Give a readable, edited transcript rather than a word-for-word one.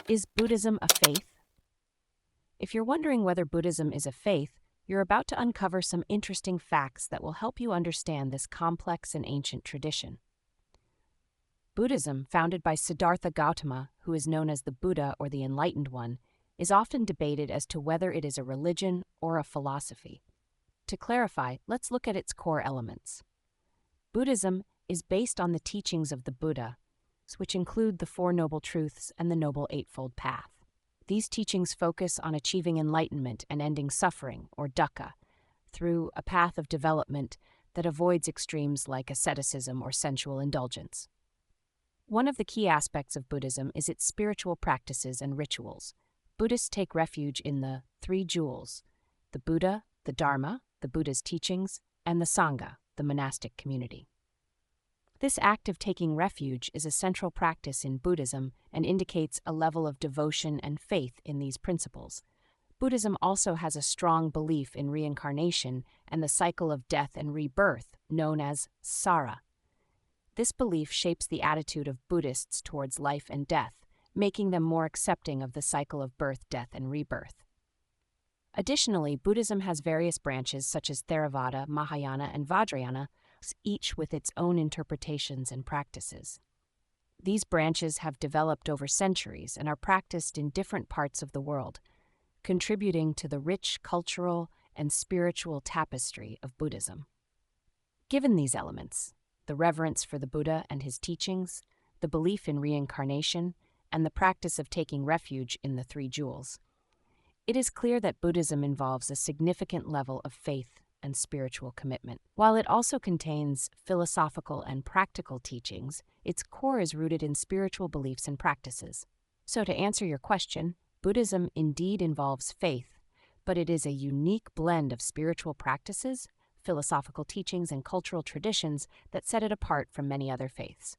Is Buddhism a faith? If you're wondering whether Buddhism is a faith, you're about to uncover some interesting facts that will help you understand this complex and ancient tradition. Buddhism, founded by Siddhartha Gautama, who is known as the Buddha or the Enlightened One, is often debated as to whether it is a religion or a philosophy. To clarify, let's look at its core elements. Buddhism is based on the teachings of the Buddha, which include the Four Noble Truths and the Noble Eightfold Path. These teachings focus on achieving enlightenment and ending suffering, or dukkha, through a path of development that avoids extremes like asceticism or sensual indulgence. One of the key aspects of Buddhism is its spiritual practices and rituals. Buddhists take refuge in the three jewels: the Buddha, the Dharma, the Buddha's teachings, and the Sangha, the monastic community. This act of taking refuge is a central practice in Buddhism and indicates a level of devotion and faith in these principles. Buddhism also has a strong belief in reincarnation and the cycle of death and rebirth, known as saṃsāra. This belief shapes the attitude of Buddhists towards life and death, making them more accepting of the cycle of birth, death, and rebirth. Additionally, Buddhism has various branches such as Theravada, Mahayana, and Vajrayana, each with its own interpretations and practices. These branches have developed over centuries and are practiced in different parts of the world, contributing to the rich cultural and spiritual tapestry of Buddhism. Given these elements, the reverence for the Buddha and his teachings, the belief in reincarnation, and the practice of taking refuge in the three jewels, it is clear that Buddhism involves a significant level of faith and spiritual commitment. While it also contains philosophical and practical teachings, its core is rooted in spiritual beliefs and practices. So to answer your question, Buddhism indeed involves faith, but it is a unique blend of spiritual practices, philosophical teachings, and cultural traditions that set it apart from many other faiths.